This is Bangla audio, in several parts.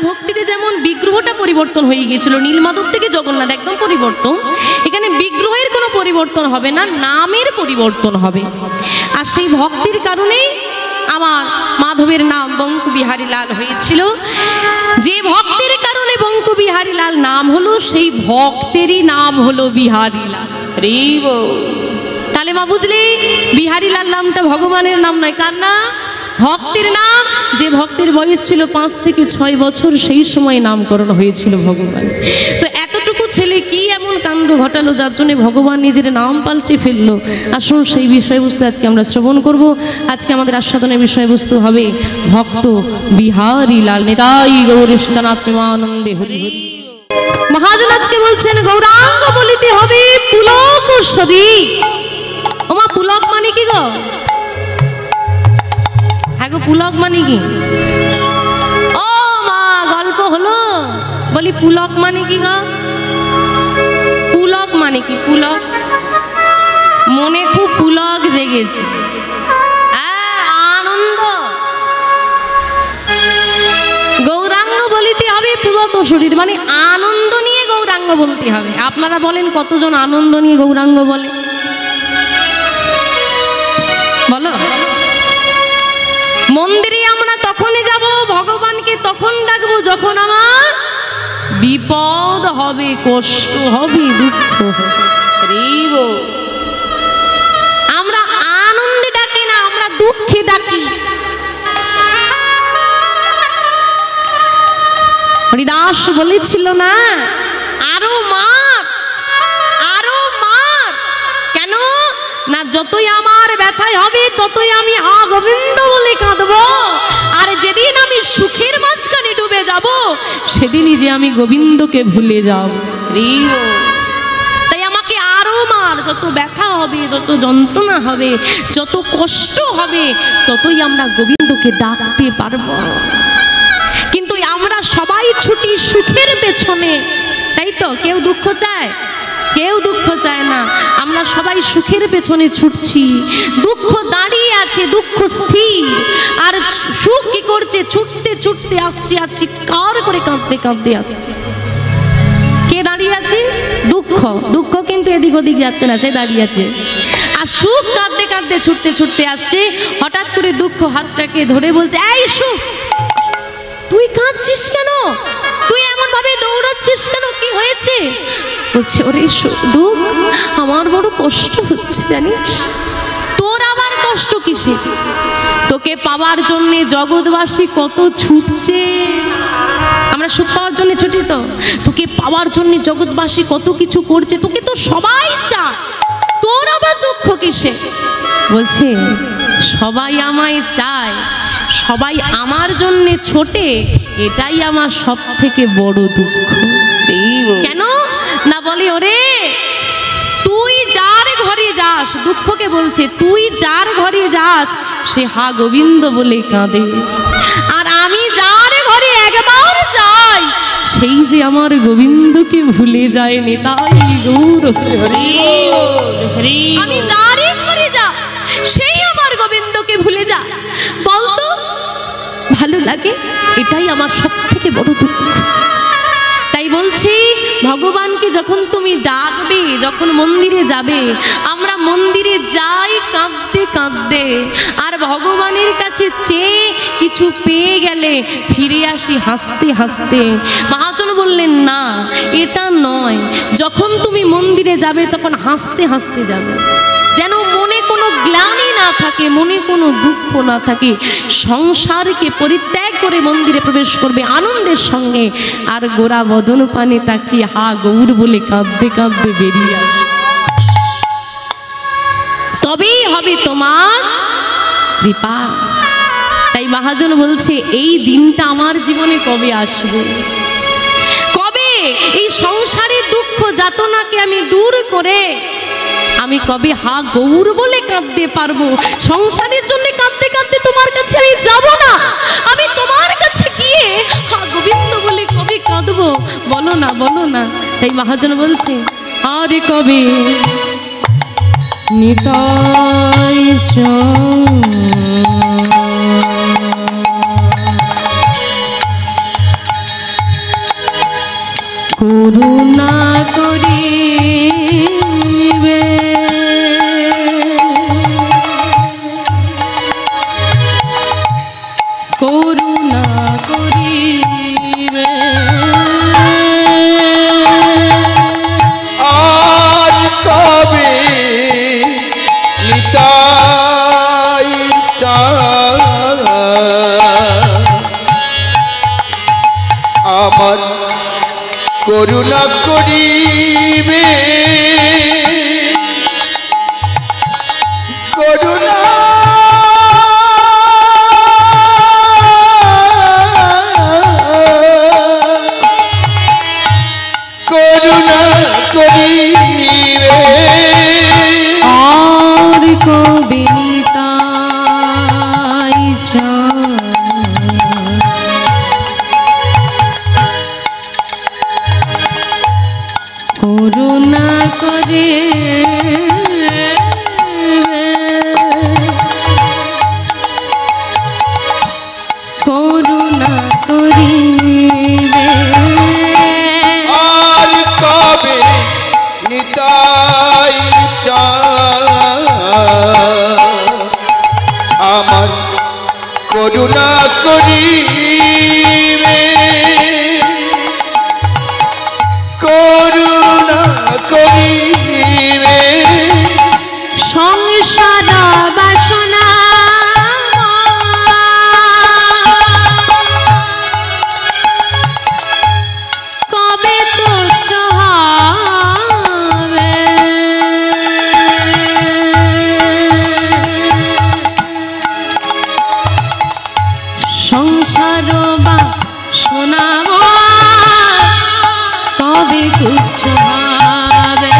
ভক্তিতে যেমন বিগ্রহটা পরিবর্তন হয়ে গিয়েছিল, নীলমাধব থেকে জগন্নাথ একদম পরিবর্তন, এখানে বিগ্রহের কোনো পরিবর্তন হবে না, নামের পরিবর্তন হবে। আর সেই ভক্তির কারণেই আমার মাধবের নাম বঙ্কু বিহারী লাল হয়েছিল। যে ভক্তির কারণে বঙ্কু বিহারী লাল নাম হলো, সেই ভক্তেরই নাম হলো বিহারী লাল। তাহলে মা বুঝলি, বিহারী লাল নামটা ভগবানের নাম নয়, কার নাম? ভক্তের নাম। যে ভক্তের বয়স ছিল 5 থেকে 6 বছর, সেই সময় নামকরণ হয়েছিল ভগবান। তো এতটুকু ছেলে কি এমন কাণ্ড ঘটালো যার জন্য ভগবান নিজের নাম পাল্টে ফেললো? আসুন সেই বিষয়বস্তু আজকে আমরা শ্রবণ করব। আজকে আমাদের আস্বাদনের বিষয়বস্তু হবে ভক্ত বিহারী লাল। নিতাই গৌর সীতানাথ প্রেমানন্দে হরি হরি। মহাজন আজকে বলছেন গৌরাঙ্গ বলিতে হবে পুলক শরীর। ওমা পুলক মানে কি গো? হ্যাঁ গো, পুলক মানে কি? ও মা, গল্প হলো, বলি পুলক মানে কি গো? পুলক মানে কি? পুলক মনে খুব পুলক জেগেছে, আনন্দ। গৌরাঙ্গ বলিতে হবে পুলক শরীর, মানে আনন্দ নিয়ে গৌরাঙ্গ বলতে হবে। আপনারা বলেন কতজন আনন্দ নিয়ে গৌরাঙ্গ বলে? বলো। মন্দিরে আমরা তখনই যাব, ভগবানকে তখন ডাকবো যখন আমার বিপদ হবে, কষ্ট হবে, দুঃখ হবে। আমরা আনন্দে ডাকি না, আমরা দুঃখে ডাকি। হরিদাস বলেছিল না, আরো মার, আরো মার। কেন না, যতই আমার ব্যথায় হবে ততই আমি হা গোবিন্দ বলে কাঁদবো। আর যেদিন আমি সুখের মাঝখানে ডুবে যাব, সেদিনই যে আমি গোবিন্দকে ভুলে যাব। তাই আমাকে আরো মার, যত ব্যথা হবে, যত যন্ত্রণা হবে, যত কষ্ট হবে, ততই আমরা গোবিন্দকে ডাকতে পারবো। কিন্তু আমরা সবাই ছুটি সুখের পেছনে, তাই তো? কেউ দুঃখ চায়? কেউ দুঃখ চায় না। আমরা সবাই সুখের পেছনে ছুটছি। দুঃখ দাঁড়িয়ে আছে, দুঃখ স্থির। আর সুখ কি করছে? ছুটতে ছুটতে আসছে, আর চিৎকার করে কাঁদতে কাঁদতে আসছে। কে দাঁড়িয়ে আছে? দুঃখ। দুঃখ কিন্তু এদিক ওদিক যাচ্ছে না, সে দাঁড়িয়ে আছে। আর সুখ কাঁদতে কাঁদতে ছুটতে ছুটতে আসছে। হঠাৎ করে দুঃখ হাতটাকে ধরে বলছে, এই সুখ, তুই কাঁদছিস কেন? তুই এমন ভাবে দৌড়াচ্ছিস কেন? কি হয়েছে? বলছে, ওরে দুঃখ, আমার বড় কষ্ট হচ্ছে জানিস। তোর আবার কষ্ট কিসে? তোকে পাওয়ার জন্য জগৎবাসী কত ছুটছে। আমরা সুখ পাওয়ার জন্য ছুটি তো, তোকে পাওয়ার জন্য জগৎবাসী কত কিছু করছে, তোকে তো সবাই চায়, তোর আবার দুঃখ কিসে? বলছে, সবাই আমায় চায়, সবাই আমার জন্য ছোটে, এটাই আমার সব থেকে বড় দুঃখ। কেন না, বলে ওরে তুই যার ঘরে যাস, দুঃখকে বলছে, তুই যার ঘরে যাস সে হা গোবিন্দ বলে কাঁদে। আর আমি যার ঘরে একবার যাই, সেই যে আমার গোবিন্দকে ভুলে যায়। নিতাই গৌর হরি হরি। আমি যার ঘরে যা, সেই আমার গোবিন্দকে ভুলে যা। বলতো ভালো লাগে? এটাই আমার সব থেকে বড় দুঃখ। তাই বলছি, ভগবানকে যখন তুমি ডাকবে, যখন মন্দিরে যাবে, আমরা মন্দিরে যাই কাঁদতে কাঁদতে, আর ভগবানের কাছে চেয়ে কিছু পেয়ে গেলে ফিরে আসি হাসতে হাসতে। মহাজন বললেন, না, এটা নয়। যখন তুমি মন্দিরে যাবে তখন হাসতে হাসতে যাবে, যেন মনে কোনো গ্লানি না থাকে, মনে কোনো দুঃখ না থাকে। সংসারকে পরিত্যাগ করে মন্দিরে প্রবেশ করবে আনন্দের সঙ্গে, আর গোরা বদন পানে তাকিয়ে হা গৌর বলে কাঁদতে কাঁদতে বেরিয়ে আসে। তবেই হবে তোমার কৃপা। তাই মহাজন বলছে, এই দিনটা আমার জীবনে কবে আসবে? কবে এই সংসারের দুঃখ যাতনাকে আমি দূর করে আমি কবে হা গৌর বলে কাঁদতে পারবো? সংসারের জন্য কাঁদতে কাঁদতে তোমার কাছে আমি যাব না, আমি তোমার কাছে গিয়ে হা গোবিন্দ বলে কবে কাঁদবো? বলো না, বলো না। তাই মহাজন বলছে, আরে কবে নিতাই করুণা করিবে করুণা করিবে আর কবে নিতাই আমার করুণা করিবে করুণা করুণা করিবে আর কবে নিতাই করুণা করে করুণা করিবে আর কবে নিতাই আমার করুণা করিবে করুণা করিবে সংসার বাসনা কবে তুচ্ছ হবে সংসার বাসনা কবে তুচ্ছ হবে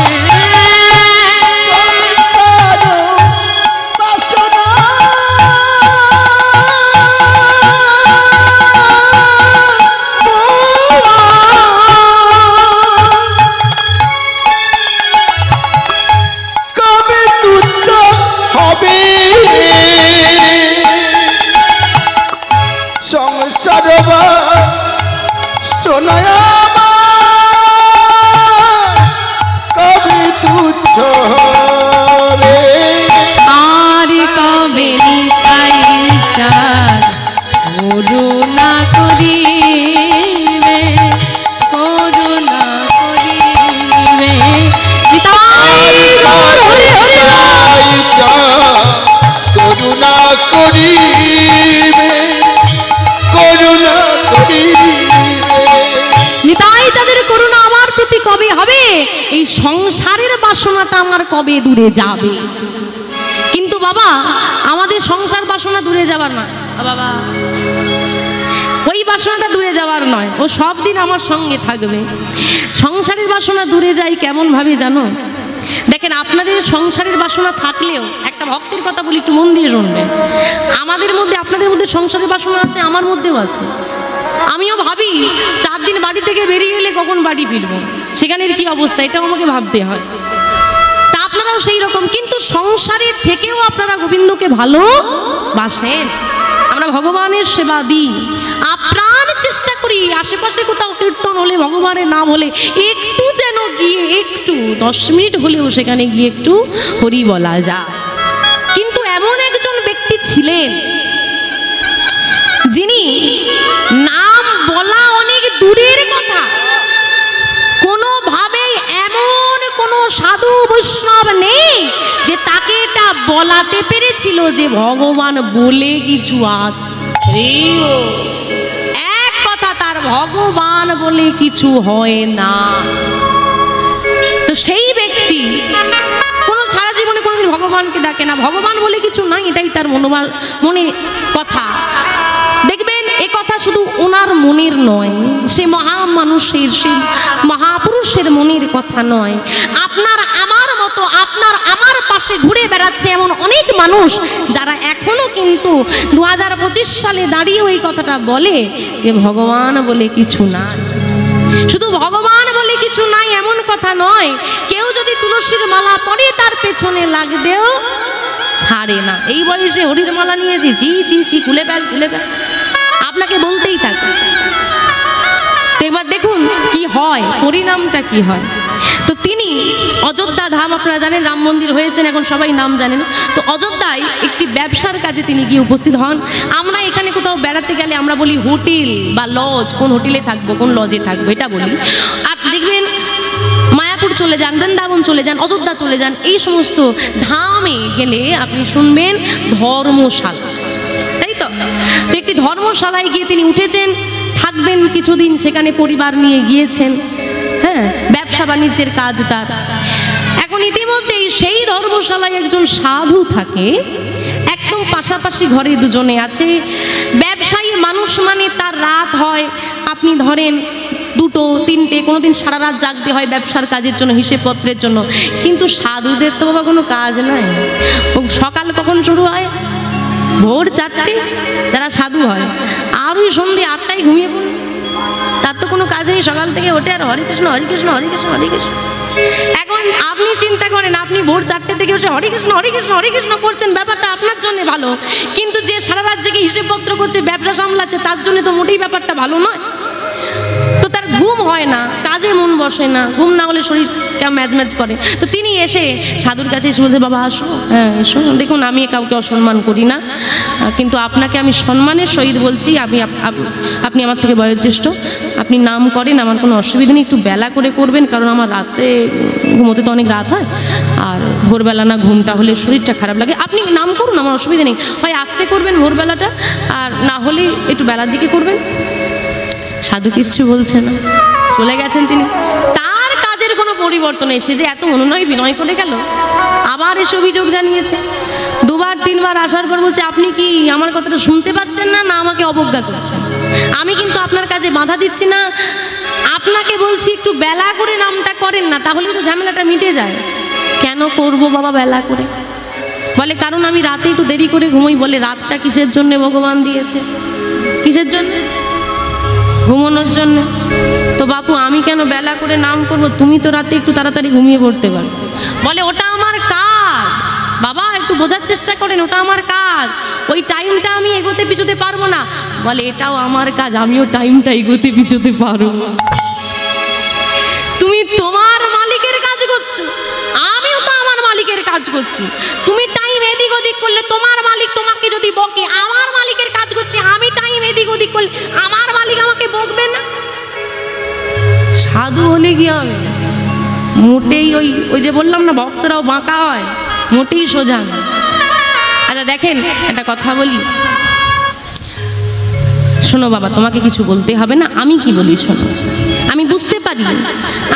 কবে তুচ্ছ হবে সংসার শোনায় কবে তুচ্ছ হবে আর কবে নিতাই চার করুণা করিবে করুণা করিবে নিতাই গৌর হরি হরি করুণা করিবে করুণা করিবে নিতাই যাদের করুণা আমার প্রতি কবে হবে এই সংসারের বাসনাটা আমার কবে দূরে যাবে কিন্তু বাবা আমাদের সংসার বাসনা দূরে যাবার নয় বাবা ওই বাসনাটা দূরে যাওয়ার নয় ও সব দিন আমার সঙ্গে থাকবে সংসারের বাসনা দূরে যায় কেমন ভাবে জানো দেখেন আপনাদের সংসারের বাসনা থাকলেও একটা ভক্তের কথা বলি একটু মন দিয়ে শুনবেন আমাদের মধ্যে আপনাদের মধ্যে সংসারের বাসনা আছে আমার মধ্যেও আছে আমিও ভাবি 4 দিন বাড়ি থেকে বেরিয়ে এলে কখন বাড়ি ফিরবো সেখানের কি অবস্থা এটাও আমাকে ভাবতে হয় তা আপনারাও সেই রকম কিন্তু সংসারের থেকেও আপনারা গোবিন্দকে ভালোবাসেন আমরা ভগবানের সেবা দিই আপ্রাণ চেষ্টা করি আশেপাশে কোথাও কীর্তন হলে ভগবানের নাম হলে একটু যেন গিয়ে একটু 10 মিনিট হলেও সেখানে গিয়ে একটু হরি বলা যায় কিন্তু এমন একজন ব্যক্তি ছিলেন যিনি নাম বলা অনেক দূরের কথা কোনোভাবেই এমন কোনো সাধু বৈষ্ণব নেই যে তাকে এটা বলাতে পেরেছিল যে ভগবান বলে কিছু আছে এক কথা তার ভগবান বলে কিছু হয় না তো সেই ব্যক্তি কোনো সারা জীবনে কোনোদিন ভগবানকে ডাকে না ভগবান বলে কিছু নাই এটাই তার মনে কথা দেখবেন এ কথা শুধু ওনার মনের নয় সে মহামানুষের সে মহাপুরুষের মনের কথা নয় আপনার আমার মতো আপনার আমার পাশে ঘুরে বেড়াচ্ছে এমন অনেক মানুষ যারা এখনো কিন্তু 2025 সালে দাঁড়িয়ে ওই কথাটা বলে যে ভগবান বলে কিছু না শুধু ভগবান বলে কিছু নাই এমন কথা নয় কেউ যদি তুলসীর মালা পরে তার পেছনে লাগতেও ছাড়ে না এই বয়সে হরির মালা নিয়েছি জি জি জি খুলে ফেল আপনাকে বলতেই থাকে তো এবার দেখুন কি হয় হয়, পরিণামটা কি হয়। তো তিনি অযোধ্যা ধাম, আপনারা জানেন রাম মন্দির হয়েছেন, এখন সবাই নাম জানেন। তো অযোধ্যায় একটি ব্যবসার কাজে তিনি গিয়ে উপস্থিত হন। আমরা এখানে কোথাও বেড়াতে গেলে আমরা বলি হোটেল বা লজ, কোন হোটেলে থাকবো, কোন লজে থাকবো, এটা বলি। আর দেখবেন মায়াপুর চলে যান, বৃন্দাবন চলে যান, অযোধ্যা চলে যান, এই সমস্ত ধামে গেলে আপনি শুনবেন ধর্মশালা, তাই তো। তো একটি ধর্মশালায় গিয়ে তিনি উঠেছেন, থাকবেন কিছুদিন, সেখানে পরিবার নিয়ে গিয়েছেন। হ্যাঁ, ব্যবসা বাণিজ্যের কাজ তার। এখন ইতিমধ্যেই সেই ধর্মশালায় একজন সাধু থাকে, একদম পাশাপাশি ঘরে দুজনে আছে। ব্যবসায়ী মানুষ মানে তার রাত হয়, আপনি ধরেন 2টো 3টে, কোনোদিন সারা রাত জাগতে হয় ব্যবসার কাজের জন্য, হিসেবপত্রের জন্য। কিন্তু সাধুদের তো বাবা কোনো কাজ নাই। সকাল কখন শুরু হয়? ভোর 4টে যারা সাধু হয়, আর ওই সন্ধ্যে 8টায় ঘুমিয়ে পড়ে। তার তো কোনো কাজ নেই, সকাল থেকে ওঠে আর হরে কৃষ্ণ হরে কৃষ্ণ হরে কৃষ্ণ হরে কৃষ্ণ। এখন আপনি চিন্তা করেন, আপনি ভোর 4টে থেকে উঠে হরে কৃষ্ণ হরে কৃষ্ণ হরে কৃষ্ণ করছেন, ব্যাপারটা আপনার জন্য ভালো। কিন্তু যে সারা রাত জেগে হিসেবপত্র করছে, ব্যবসা সামলাচ্ছে, তার জন্য তো মোটেই ব্যাপারটা ভালো নয়। তো তার ঘুম হয় না, কাজে মন বসে না, ঘুম না হলে শরীর কেমন ম্যাজ করে। তো তিনি এসে সাধুর কাছে এসে বলছে, বাবা আসো, হ্যাঁ এসো, দেখুন আমি কাউকে অসম্মান করি না, কিন্তু আপনাকে আমি সম্মানের সহিত বলছি, আপনি আমার থেকে বয়োজ্যেষ্ঠ, আপনি নাম করেন, আমার কোনো অসুবিধা নেই, একটু বেলা করে করবেন, কারণ আমার রাতে ঘুমোতে তো অনেক রাত হয়, আর ভোরবেলা না ঘুমটা হলে শরীরটা খারাপ লাগে। আপনি নাম করুন, আমার অসুবিধা নেই, হয় আস্তে করবেন ভোরবেলাটা, আর না হলে একটু বেলার দিকে করবেন। সাধু কিচ্ছু বলছে না, চলে গেছেন তিনি। তার কাজের কোনো পরিবর্তন এসে যে এত অনুনয় বিনয় করে গেল, আবার এসে অভিযোগ জানিয়েছে। 2বার 3বার আসার পর বলছে, আপনি কি আমার কথাটা শুনতে পাচ্ছেন না, না আমাকে অবজ্ঞা করছেন? আমি কিন্তু আপনার কাজে বাধা দিচ্ছি না, আপনাকে বলছি একটু বেলা করে নামটা করেন না, তাহলে তো ঝামেলাটা মিটে যায়। কেন করব বাবা বেলা করে? বলে কারণ আমি রাতে একটু দেরি করে ঘুমোই। বলে রাতটা কিসের জন্য ভগবান দিয়েছে? কিসের জন্য? ঘুমানোর জন্য। তো বাপু আমি কেন বেলা করে নাম করব? তুমি তো রাতে একটু তাড়াতাড়ি ঘুমিয়ে পড়তে পারো। বলে ওটা আমার কাজ বাবা, একটু বোঝার চেষ্টা করেন, ওটা আমার কাজ, ওই টাইমটা আমি এগোতে পিছোতে পারবো না। বলে এটাও আমার কাজ, আমিও টাইমটা এগোতে পিছোতে পারবো। তুমি তোমার মালিকের কাজ করছো, আমিও তো আমার মালিকের কাজ করছি। তুমি টাইম এদিক ওদিক করলে তোমার মালিক তোমাকে যদি বকে, আমার মালিকের কাজ করছি, আমি টাইম এদিক ওদিক করলে আমার মালিক আমাকে বকবে না? সাধু হলে কি হবে? মোটেই ওই যে বললাম না, ভক্তরাও বাঁকা হয়, মোটেই সোজা না। আচ্ছা দেখেন, একটা কথা বলি, শোনো বাবা, তোমাকে কিছু বলতে হবে না, আমি কি বলি শোনো। আমি বুঝতে পারি,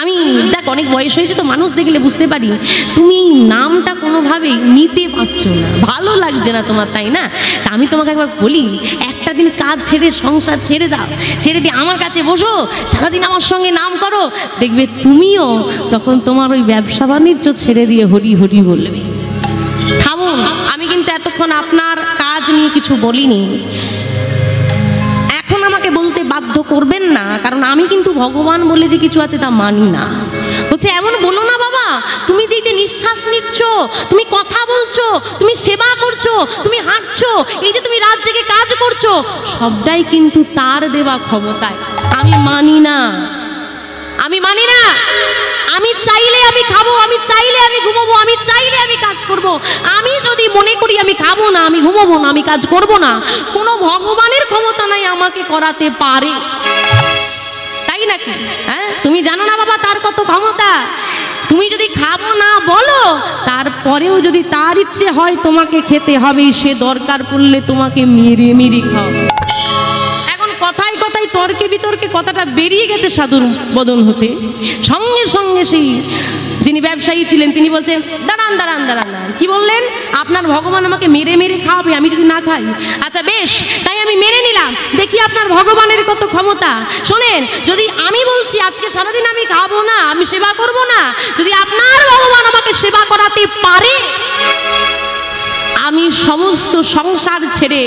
আমি যাক অনেক বয়স হয়েছে তো, মানুষ দেখলে বুঝতে পারি তুমি নামটা কোনোভাবেই নিতে পারছো না, ভালো লাগছে না তোমার, তাই না? তা আমি তোমাকে একবার বলি, একটা দিন কাজ ছেড়ে সংসার ছেড়ে দাও, ছেড়ে দিয়ে আমার কাছে বসো, সারাদিন আমার সঙ্গে নাম করো, দেখবে তুমিও তখন তোমার ওই ব্যবসা বাণিজ্য ছেড়ে দিয়ে হরি হরি বলবে। থামুন, আমি কিন্তু এতক্ষণ আপনার কাজ নিয়ে কিছু বলিনি, এখন আমাকে বলতে বাধ্য করবেন না, কারণ আমি কিন্তু ভগবান বলে যে কিছু আছে তা মানি না। বলছে এমন বলো না বাবা, তুমি যে নিঃশ্বাস নিচ্ছ, তুমি কথা বলছো, তুমি সেবা করছো, তুমি হাঁটছো, এই যে তুমি রাত জেগে কাজ করছো, সবটাই কিন্তু তার দেওয়া ক্ষমতায়। আমি মানি না, আমি মানি না। আমি চাইলে আমি খাবো, আমি চাইলে আমি ঘুমাবো, আমি চাইলে আমি কাজ করব। আমি যদি মনে করি আমি খাবো না, আমি ঘুমাবো না, আমি কাজ করব না, কোনো ভগবানের ক্ষমতা নাই আমাকে করাতে পারে, তাই নাকি? হ্যাঁ, তুমি জানো না বাবা তার কত ক্ষমতা। তুমি যদি খাবো না বলো, তারপরেও যদি তার ইচ্ছে হয় তোমাকে খেতে হবে, সে দরকার পড়লে তোমাকে মেরে মেরে খাওয়াবে। কথায় কথায় তর্কে বিতর্কে কথাটা বেরিয়ে গেছে সাধুর বদন হতে। সঙ্গে সঙ্গে সেই যিনি ব্যবসায়ী ছিলেন তিনি বলছেন, দাঁড়ান দাঁড়ান দাঁড়ান, কি বললেন? আপনার ভগবান আমাকে মেরে মেরে খাওয়াবে আমি যদি না খাই? আচ্ছা বেশ, তাই আমি মেনে নিলাম, দেখি আপনার ভগবানের কত ক্ষমতা। শোনেন, যদি আমি বলছি আজকে সারাদিন আমি খাবো না, আমি সেবা করব না, যদি আপনার ভগবান আমাকে সেবা করাতে পারে, আমি সমস্ত সংসার ছেড়ে,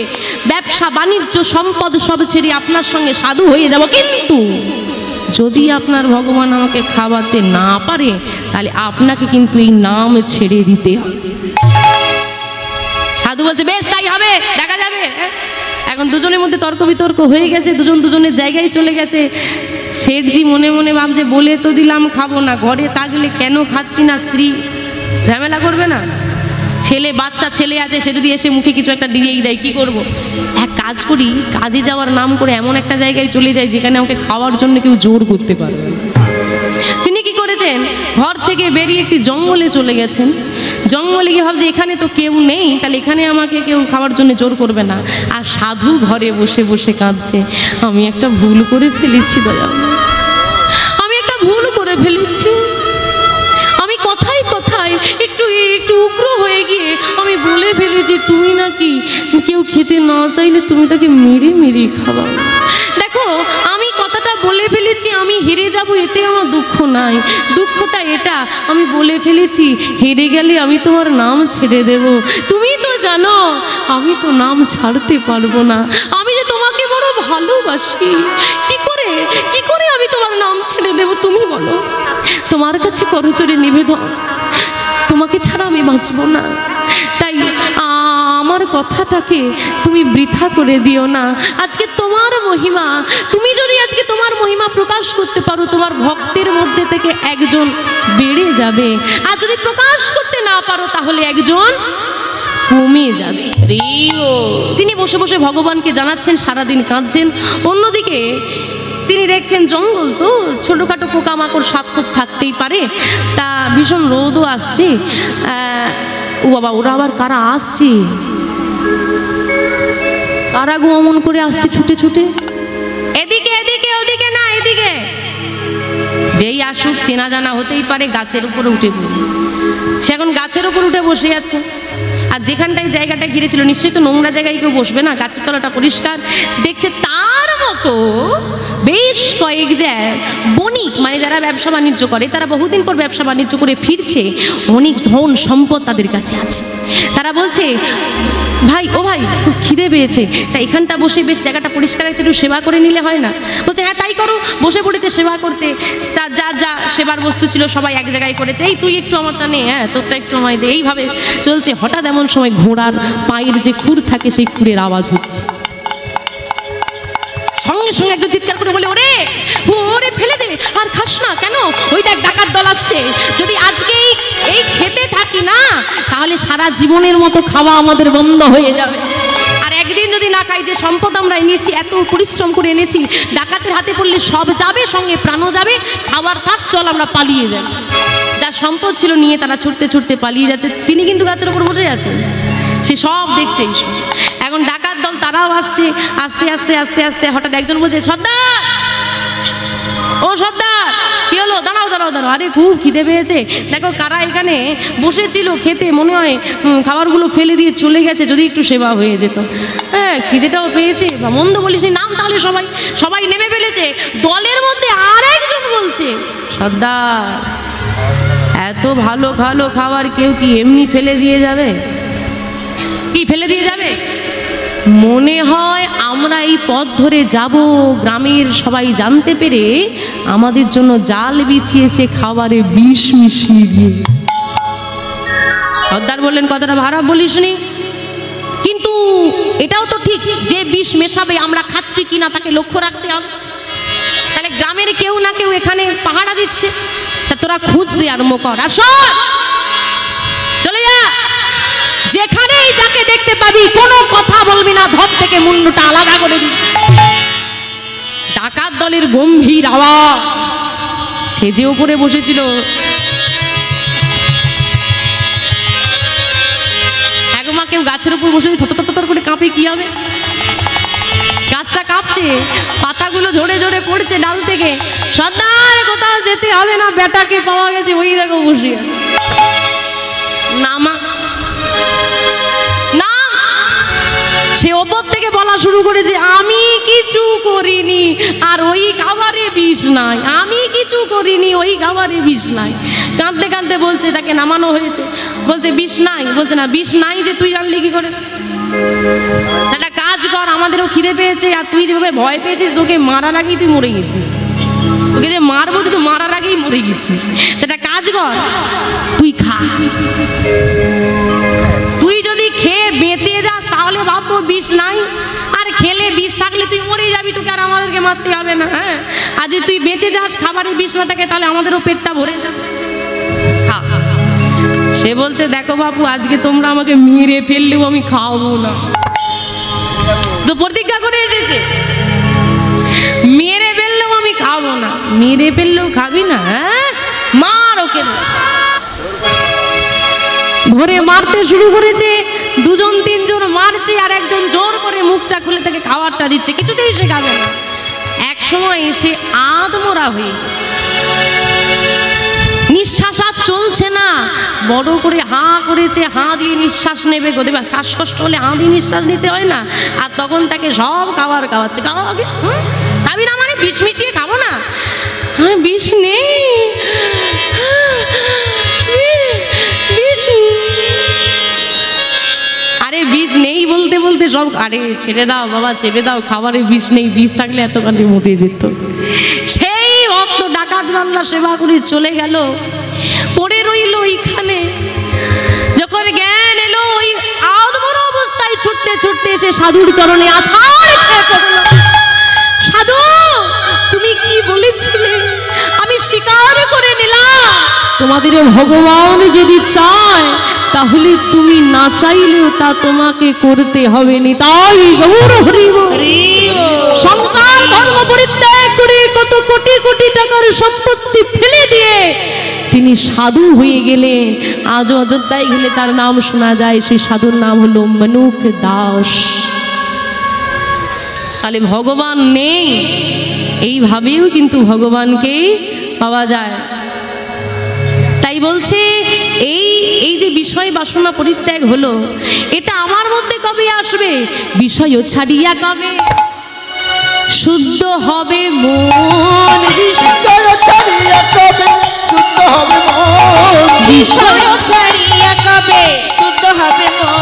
ব্যবসা বাণিজ্য সম্পদ সব ছেড়ে আপনার সঙ্গে সাধু হয়ে যাব। কিন্তু যদি আপনার ভগবান আমাকে খাওয়াতে না পারে, তাহলে আপনাকে কিন্তু এই নাম ছেড়ে দিতে হবে। সাধু বলছে বেশ তাই হবে, দেখা যাবে। এখন দুজনের মধ্যে তর্ক বিতর্ক হয়ে গেছে, দুজন দুজনের জায়গায় চলে গেছে। শেঠজি মনে মনে ভাবছে বলে তো দিলাম খাবো না, ঘরে থাকলে কেন খাচ্ছি না, স্ত্রী ঝামেলা করবে না, ছেলে বাচ্চা ছেলে আছে, সে যদি এসে মুখে কিছু একটা দিয়েই দেয় কি করব। এক কাজ করি, কাজে যাওয়ার নাম করে এমন একটা জায়গায় চলে যাই যেখানে আমাকে খাওয়ার জন্য কেউ জোর করতে পারবে না। তিনি কি করেছেন, ঘর থেকে বেরিয়ে একটি জঙ্গলে চলে গেছেন। জঙ্গলে গিয়ে ভাবছে এখানে তো কেউ নেই, তাহলে এখানে আমাকে কেউ খাওয়ার জন্য জোর করবে না। আর সাধু ঘরে বসে বসে কাঁদছে, আমি একটা ভুল করে ফেলেছি দয়া, আমি একটা ভুল করে ফেলেছি, আমি কথায় কথায় একটু একটু উগ্র হয়ে গিয়ে আমি বলে ফেলেছি তুই নাকি কেউ খেতে না চাইলে তুমি তাকে মেরে মেরে খাওয়াও। দেখো আমি কথাটা বলে ফেলেছি, আমি হেরে যাব এতে আমার দুঃখ নাই, দুঃখটা এটা আমি বলে ফেলেছি হেরে গেলে আমি তোমার নাম ছেড়ে দেব, তুমি তো জানো আমি তো নাম ছাড়তে পারবো না, আমি যে তোমাকে বড় ভালোবাসি, কি করে আমি তোমার নাম ছেড়ে দেব তুমি বলো। তোমার কাছে করজোড়ে নিবেদন, তোমাকে ছাড়া আমি বাঁচব না, তাই আমার কথাটাকে তুমি বৃথা করে দিও না। আজকে তোমার মহিমা, তুমি যদি আজকে তোমার মহিমা প্রকাশ করতে পারো তোমার ভক্তের মধ্যে থেকে একজন বেড়ে যাবে, আর যদি প্রকাশ করতে না পারো তাহলে একজন কমে যাবে। তিনি বসে বসে ভগবানকে জানাচ্ছেন, সারাদিন কাঁদছেন। অন্যদিকে তিনি দেখছেন জঙ্গল তো ছোটোখাটো পোকামাকড় সাপ খুব থাকতেই পারে, তা ভীষণ রোদও আসছে। ও বাবা, ওরা আবার কারা আসছে, কারা গো অমন করে আসছে ছুটে ছুটে, এদিকে এদিকে ওদিকে না এদিকে, যেই আসুক চেনা জানা হতেই পারে, গাছের উপরে উঠে পড়ে। সে এখন গাছের উপর উঠে বসে আছে, আর যেখানটায় জায়গাটা ঘিরেছিল নিশ্চয়ই তো নোংরা জায়গায় কেউ বসবে না, গাছের তলাটা পরিষ্কার দেখছে। তার মতো বেশ কয়েক বণিক, মানে যারা ব্যবসা বাণিজ্য করে, তারা বহুদিন পর ব্যবসা বাণিজ্য করে ফিরছে, অনেক ধন সম্পদ তাদের কাছে আছে। তারা বলছে ভাই, ও ভাই খুব খিদে পেয়েছে, তা এখানটা বসে বেশ জায়গাটা পরিষ্কার আছে, একটু সেবা করে নিলে হয় না? বলছে হ্যাঁ তাই করো। বসে পড়েছে সেবা করতে, যা যা সেবার বস্তু ছিল সবাই এক জায়গায় করেছে, এই তুই একটু আমারটা নে, হ্যাঁ তোরটা একটু আমায় দে, এইভাবে চলছে। হঠাৎ এমন সময় ঘোড়ার পায়ের যে খুর থাকে সেই খুরের আওয়াজ হচ্ছে, সঙ্গে সঙ্গে একটু চিৎকার করে বলে ওরে ওরে ফেলে দে, আর খাস না কেন, ওই দেখ ডাকাত দল আসছে, যদি আজকে এই খেতে থাকি না তাহলে সারা জীবনের মতো খাওয়া আমাদের বন্ধ হয়ে যাবে, আর একদিন যদি না খাই, যে সম্পদ আমরা এনেছি এত পরিশ্রম করে এনেছি, ডাকাতের হাতে পড়লে সব যাবে, সঙ্গে প্রাণও যাবে, খাবার থাক চল আমরা পালিয়ে যাই। যার সম্পদ ছিল নিয়ে তারা ছুটতে ছুটতে পালিয়ে যাচ্ছে, তিনি কিন্তু গাছের উপর বসে আছেন, সে সব দেখছে। এখন ডাকাত দল তারাও আসছে, আস্তে আস্তে আস্তে আস্তে হঠাৎ একজন বলছে সর্দার, ও সর্দার কি হলো, দাঁড়াও দাঁড়াও দাঁড়াও, আরে খুব খিদে পেয়েছে, দেখো কারা এখানে বসেছিল খেতে, মনে হয় খাবারগুলো ফেলে দিয়ে চলে গেছে, যদি একটু সেবা হয়ে যেত। হ্যাঁ খিদেটাও পেয়েছে, বা মন্দ বলিস নাম, তাহলে সবাই নেমে ফেলেছে। দলের মধ্যে আর একজন বলছে সর্দার এত ভালো ভালো খাবার কেউ কি এমনি ফেলে দিয়ে যাবে, কি ফেলে দিয়ে যাবে? মনে হয় আমরা এই পথ ধরে যাব, গ্রামের সবাই জানতে পেরে আমাদের জন্য জাল বিছিয়েছে, খাবারে বিষ মিশিয়ে দিয়েছে। সর্দার বললেন কথাটা খারাপ বলিসনি, কিন্তু এটাও তো ঠিক যে বিষ মেশাবে আমরা খাচ্ছি কিনা তাকে লক্ষ্য রাখতে হবে, তাহলে গ্রামের কেউ না কেউ এখানে পাহারা দিচ্ছে, তা তোরা খুঁজতে আরম্ভ কর, আর চলে যা, যেখানেই যাকে দেখতে পাবি কোনো কথা বলবি না, ধপ থেকে মুন্ডুটা আলাদা করে দিবি। ডাকাত দলের গম্ভীর আওয়াজ, সে যে উপরে বসেছিল একমা কেউ গাছের উপর বসে থর করে কাঁপে, কি হবে? গাছটা কাঁপছে, পাতাগুলো ঝরে ঝরে পড়ছে ডাল থেকে। সর্দার কোথাও যেতে হবে না, বেটাকে পাওয়া গেছে, ওই দেখো বসে আছে। নামা না, সে ওপর থেকে বলা শুরু করে যে আমি কিছু করিনি, আর ওই খাবারে বিষ নাই, আমি কিছু করিনি, ওই খাবারে বিষ নাই। কাঁদতে কাঁদতে বলছে, তাকে নামানো হয়েছে, বলছে বিষ নাই, বলছে না বিষ নাই যে তুই জানলি কি করে? একটা কাজ কর, আমাদেরও খিদে পেয়েছে, আর তুই যেভাবে ভয় পেয়েছিস তোকে মারার আগেই তুই মরে গেছিস, তোকে যে মারবো তুই তো মারার আগেই মরে গেছিস, একটা কাজ কর তুই খা, তুই যদি খেয়ে বেঁচে যাস তাহলে ভাববো বিষ নাই, আর খেলে বিষ থাকলে তুই মরে যাবি, তোকে আর আমাদেরকে মারতে হবে না। হ্যাঁ, আর যদি তুই বেঁচে যাস, খাবারে বিষ না থাকে, তাহলে আমাদেরও পেটটা ভরে যাবে। সে বলছে দেখো বাবু, আজকে তোমরা আমাকে মেরে ফেললেও আমি খাওয়াবো না। তো প্রতিজ্ঞা করে এসেছে, মেরে ফেললেও আমি খাবো না। মেরে ফেললেও খাবি না? হ্যাঁ, মার ওকে। ধরে মারতে শুরু করেছে, দুজন তিনজন মারছে, আর একজন জোর করে মুখটা খুলে তাকে খাবারটা দিচ্ছে, কিছুতেই সে খাবে না। এক সময় এসে আধমরা হয়ে গেছে, নিঃশ্বাস আর চলছে না, বড় করে হাঁ করেছে, হাঁ দিয়ে নিঃশ্বাস নেবে গো। দেবা শ্বাসকষ্ট হলে হাঁ দিয়ে নিঃশ্বাস নিতে হয় না? আর তখন তাকে সব খাবার খাওয়াচ্ছে। খাবি না মানে? বিষ মিশিয়ে খাবো না? হ্যাঁ, বিষ নেই, আরে বিষ নেই বলতে বলতে সব, আরে ছেড়ে দাও বাবা, ছেড়ে দাও, খাবারে বিষ নেই, বিষ থাকলে এতখানি মরে যেত। সেই ভক্ত ডাকাত রান্না সেবা করে চলে গেল, পড়ে রইল ওইখানে। যখন জ্ঞান এলো, ওই আধমরা অবস্থায় ছুটতে ছুটতে এসে সাধুর চরণে আছাড় খেয়ে পড়ল। সাধু, তুমি কি বলেছিলে আমি স্বীকার করে নিলাম, তোমাদের ভগবান যদি চায় তাহলে তুমি না চাইলেও তা তোমাকে করতে হবে নি। তাই গৌর হরি বল। সংসার ধর্ম পরিত্যাগ করে কত কোটি কোটি টাকার সম্পত্তি ফেলে দিয়ে তিনি সাধু হয়ে গেলেন। আজও অযোধ্যায় গেলে তার নাম শোনা যায়, সেই সাধুর নাম হলো মনুখ দাস। তাহলে ভগবান নেই, এইভাবেও কিন্তু ভগবানকে পাওয়া যায়। তাই বলছে এই যে বিষয় বাসনা পরিত্যাগ হলো, এটা আমার মধ্যে কবে আসবে? বিষয় ছাড়িয়া কবে শুদ্ধ হবে মন, বিষয় ছাড়িয়া কবে শুদ্ধ হবে মন, বিষয় ছাড়িয়া কবে শুদ্ধ হবে মন,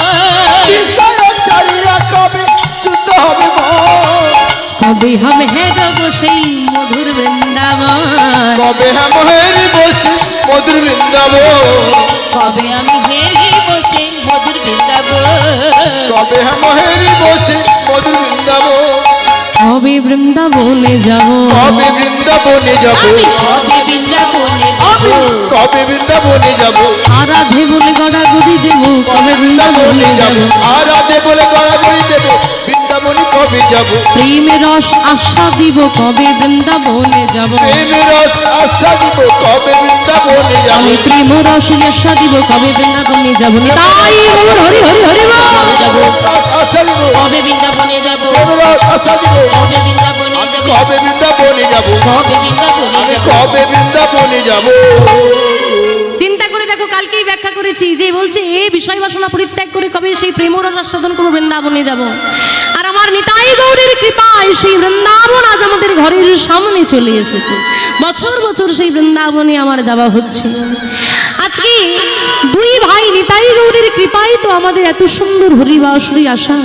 বিষয় ছাড়িয়া কবে শুদ্ধ হবে মন, কবে हम है সেই মধুর বৃন্দাবন, কবে हम হেরি বসে মধুর বৃন্দাবন, কবে আমি হেরি বসে মধুর বৃন্দাবন, কবে हम হেরি বসে মধুর বৃন্দাবন, কবে বৃন্দাবনে যাব, কবে বৃন্দাবনে যাব, আমি কবে বৃন্দাবনে যাব, কবে বৃন্দাবনে যাব, আরাধে বলে গড়াগড়ি দেব, কবে বৃন্দাবনে বৃন্দাবনে যাব, যাব, আরাধে বলে গড়াগড়ি দেব, বৃন্দাবনে কবে যাব, প্রেমের রস আশা দিব, কবে বৃন্দাবনে যাব, প্রেমের রস আশা দিব, কবে বৃন্দাবনে যাব, আমি প্রেম রস আশা দিব, কবে বৃন্দাবনে যাব। তাই গৌর হরি হরি হরি বল। যাব, আশা দিব, কবে বৃন্দাবনে যাব, প্রেমের রস আশা দিব, কবে বৃন্দাবনে যাব, কবে বৃন্দাবনে যাব, কবে বৃন্দাবনে আমি যাব, কবে বৃন্দাবনে যাব। চিন্তা করে দেখো, কালকেই ব্যাখ্যা করেছি যে বলছে এই বিষয় বাসনা পরিত্যাগ করে কবে সেই প্রেম রস আস্বাদন করবো, বৃন্দাবনে যাব। আর আমার নিতাই গৌরের কৃপায় সেই বৃন্দাবন আজ আমাদের ঘরের সামনে চলে এসেছে। বছর বছর সেই বৃন্দাবনে আমার যাওয়া হচ্ছে। আজকে দুই ভাই নিতাই গৌরের কৃপায় তো আমাদের এত সুন্দর হরি বাঁশরি আসা।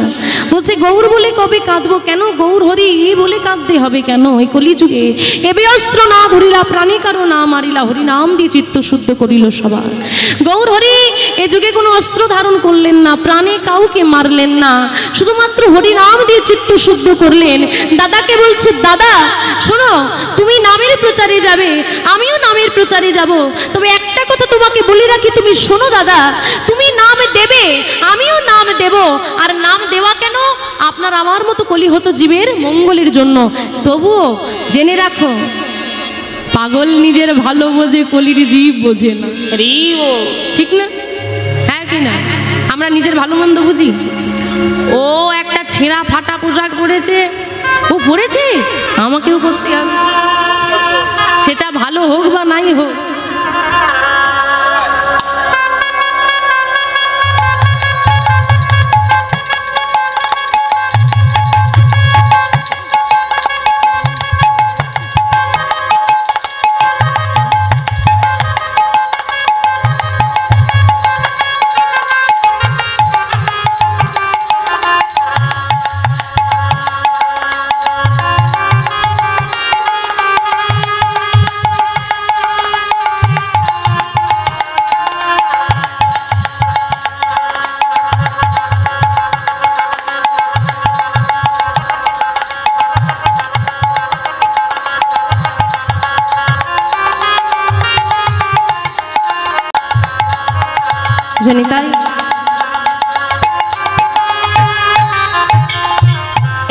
বলছে গৌর বলে কবে কাঁদবো, কেন গৌর হরি বলে কাঁদতে হবে কেন? এই কলিযুগে এবে অস্ত্র না ধরিলা, প্রাণী কারো না মারিলা, হরি নাম দিয়ে চিত্ত শুদ্ধ করিল সবার। গৌর হরি এ যুগে কোনো অস্ত্র ধারণ করলেন না, প্রাণে কাউকে মারলেন না, শুধুমাত্র হরি নাম দিয়ে চিত্ত শুদ্ধ করলেন। দাদাকে বলছে, দাদা শোনো, তুমি নামের প্রচারে যাবে, আমিও নামের প্রচারে যাব, তবে একটা কথা তোমাকে বলে রাখি, তুমি শোনো দাদা, তুমি নাম দেবে, আমিও নাম দেব। আর নাম দেওয়া কেন? আপনার আমার মতো কলিহত জীবের মঙ্গলের জন্য। তবুও জেনে রাখো, পাগল নিজের ভালো বোঝে, কলির জীব বোঝে না। ঠিক না? হ্যাঁ কি না? আমরা নিজের ভালো মন্দ বুঝি। ও একটা ছেঁড়া ফাটা পোশাক পরেছে, ও পরেছে, আমাকেও করতে হবে, সেটা ভালো হোক বা নাই হোক। বুঝেনি তাই?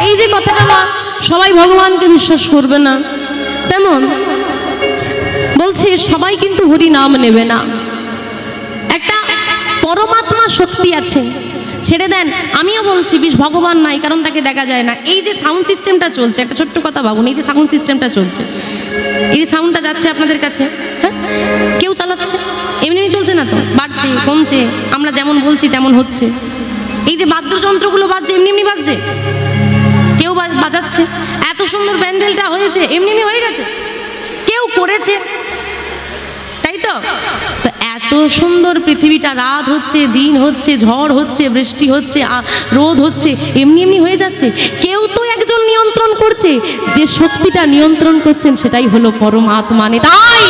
এই যে কথাটা সবাই ভগবানকে বিশ্বাস করবে না, তেমন বলছে সবাই কিন্তু হরি নাম নেবে না। একটা পরমাত্মা শক্তি আছে, ছেড়ে দেন। আমিও বলছি ভগবান নাই, কারণ তাকে দেখা যায় না। এই যে সাউন্ড সিস্টেমটা চলছে, একটা ছোট্ট কথা ভাবুন, এই যে সাউন্ড সিস্টেমটা চলছে, এই যে সাউন্ডটা যাচ্ছে আপনাদের কাছে, হ্যাঁ, কেউ চালাচ্ছে? এমনি এমনি চলছে না তো, বাড়ছে কমছে, আমরা যেমন বলছি তেমন হচ্ছে। এই যে বাদ্যযন্ত্রগুলো বাজছে, এমনি এমনি বাজছে, কেউ বাজাচ্ছে। এত সুন্দর প্যান্ডেলটা হয়েছে, এমনি এমনি হয়ে গেছে, কেউ করেছে, তাই তো? তো এত সুন্দর পৃথিবীটা, রাত হচ্ছে, দিন হচ্ছে, ঝড় হচ্ছে, বৃষ্টি হচ্ছে, রোদ হচ্ছে, এমনি এমনি হয়ে যাচ্ছে। কেউ তো একজন নিয়ন্ত্রণ করছে, যে শক্তিটা নিয়ন্ত্রণ করছেন সেটাই হলো পরমাত্মা। তাই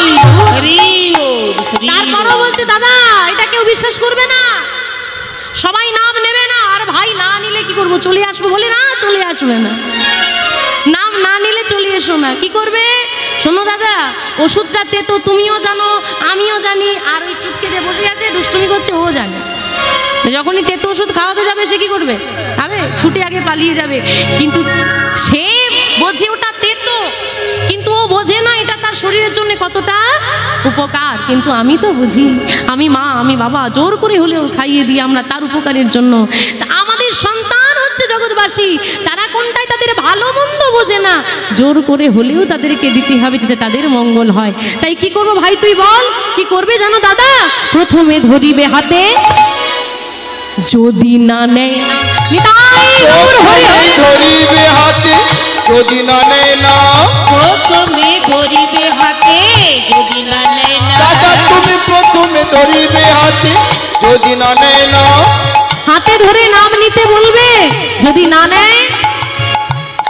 তারপরও বলছে দাদা এটা কেউ বিশ্বাস করবে না, সবাই নাম নেবে না। আর ভাই না নিলে কি করবো, চলে আসবো? বলে না, চলে আসবে না, নাম না নিলে চলে এসো না। কি করবে? শোনো দাদা, ওষুধটা তেতো তুমিও জানো, আমিও জানি, আর ওই চুটকে যে বসে আছে দুষ্টুমি করছে ও জানে। যখনই তেতো ওষুধ খাওয়াতে যাবে সে কি করবে? খাবে, ছুটে আগে পালিয়ে যাবে। কিন্তু সে বোঝে ওটা তেতো, কিন্তু ও বোঝে না এটা তার শরীরের জন্য কতটা উপকার। কিন্তু আমি তো বুঝি, আমি মা, আমি বাবা, জোর করে হলেও খাইয়ে দিই আমরা তার উপকারের জন্য। আমাদের সন্তান হচ্ছে জগৎবাসী, তারা কোনটাই তাদের ভালো মন্দ বোঝে না, জোর করে হলেও তাদেরকে দিতে হবে যাতে তাদের মঙ্গল হয়। তাই কি করবো ভাই, তুই বল কি করবে জানো দাদা? প্রথমে ধরিবে হাতে, যদি না নেয় না, ধরিবে হাতে, যদি না নেয় না, প্রথমে ধরিবে হাতে, যদি না নেয় না। দাদা তুমি প্রথমে ধরিবে হাতে, যদি না নেয় না, হাতে ধরে নাম নিতে বলবে, যদি না নেয়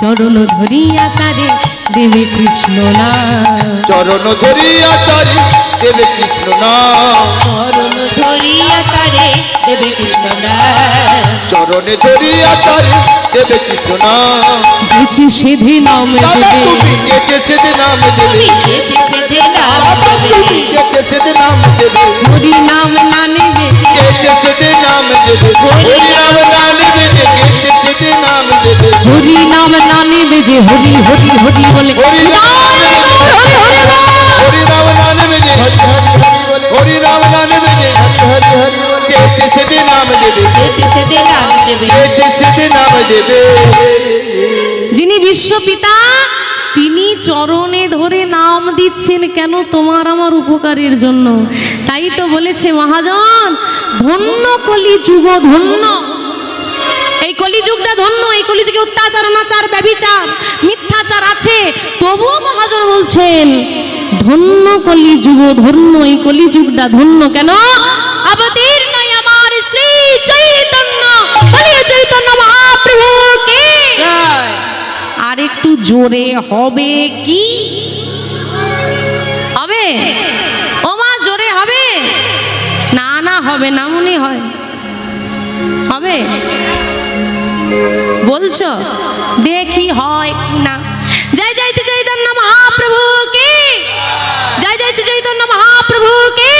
চরণ ধরিয়া তারে দেবে কৃষ্ণ নাম, চরণ ধরিয়া তারে দেবে কৃষ্ণ নাম, চরণ ধরিয়া তারে দেবে কৃষ্ণ নাম, চরণে ধরিয়া তারে দেবে কৃষ্ণ নাম। যেচে সেধে নাম দাদা দেবে, তুমি যেচে সেদে নাম দেবে, যেতে সেধে নাম দাদা তুমি যেচে সেদে নাম দেবে, হরি নাম না নেবে, যেচে সেদে নাম দেবে, হরি নাম না নেবে, যেচে সেদে নাম দেবে, হরি নাম না নেবে যে হরি হরি হরি বলে, হরি নাম না নেবে, হরি নাম না নেবে যে হরি হরি হরি বলে, হরি নাম না নেবে যে হরি হরি হরি বলে, যেচে সেদে নাম দেবে, যেতে সেধে নাম দেবে। যেচে সেদে নাম দেবে। যিনি বিশ্বপিতা তিনি চরণে ধরে নাম দিচ্ছেন কেন? তোমার আমার উপকারের জন্য। তাই তো বলেছে মহাজন, ধন্য কলি যুগ, ধন্য এই কলিযুগটা ধন্য। এই কলিযুগে অত্যাচার, অনাচার, ব্যভিচার, মিথ্যাচার আছে, তবুও মহাজন বলছেন ধন্য কলিযুগ, ধন্য এই কলিযুগটা ধন্য। কেন? অবতীর্ণ আমার শ্রী চৈতন্য, বলিয়ে চৈতন্য মহাপ্রভু কি। আর একটু জোরে হবে কি? হবে? ও মা জোরে হবে না? না হবে না মনে হয়। হবে বলছো? দেখি হয় কি না। জয় জয় শ্রী চৈতন্য মহাপ্রভু কি, জয় জয় শ্রী চৈতন্য মহাপ্রভু কি,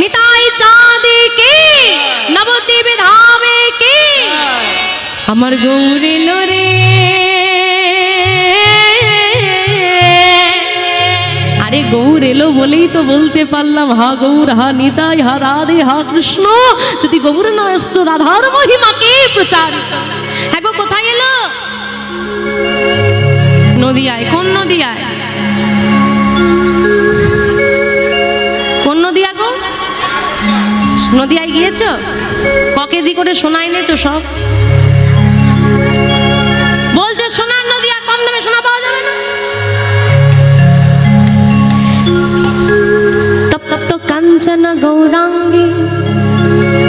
নিতাই চাঁদ কি, নবদ্বীপ ধামে কি। আমার গৌরে লোরে, আরে গৌর এলো বলেই তো বলতে পারলাম হা গৌর, হা নিতাই, হা রাধে, হা কৃষ্ণ। যদি গৌর না এসছো রাধার মহিমাকে প্রচার। হ্যাঁ গো, কোথায় এলো? নদিয়ায়। কোন নদিয়ায়? কোন নদিয়া গো? নদিয়ায় গিয়েছো? ক কেজি করে সোনা এনেছো সব? বলছে সোনার নদিয়া, কম দামে সোনা পাওয়া যাবে না। তপ্ত কাঞ্চন গৌরাঙ্গী,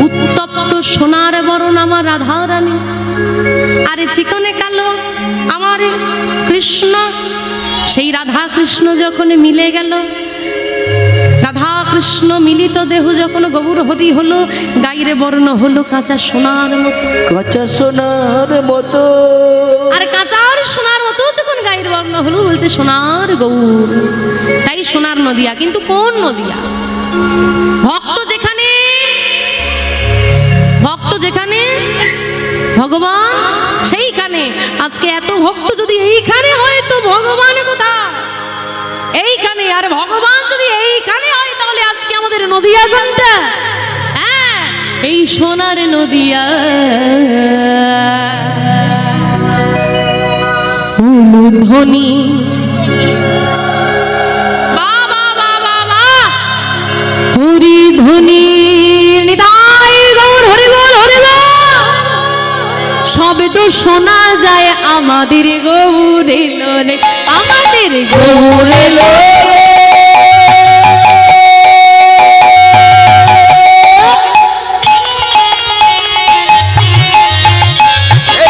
উত্তপ্ত সোনার বরণ আমার রাধা রানী। আরে চিকনে কালো আমার কৃষ্ণ। সেই রাধা কৃষ্ণ যখন মিলে গেল, রাধা কৃষ্ণ মিলিত দেহ যখন গৌর হরি হলো, গাইরে বর্ণ হলো কাঁচা সোনার মতো, কাঁচা সোনার মতো। আর কাঁচা সোনার মতো যখন গাইর বর্ণ হলো, বলছে সোনার গৌর। তাই সোনার নদিয়া। কিন্তু কোন নদিয়া? ভক্ত যেখানে যেখানে ভগবান সেইখানে। আজকে এত ভক্ত যদি এইখানে হয় তো ভগবান কোথায়? এইখানে। আর ভগবান যদি এইখানে হয় তাহলে আজকে আমাদের নদিয়া কোনটা? হ্যাঁ, এই সোনার নদিয়া। উলুধ্বনি বাবা বাবা বা হরি ধ্বনি নিতাই গৌর হরি বল হরি বল। শব্দ শোনা যায় আমাদের গৌর এলো রে, আমাদের গৌর এলো।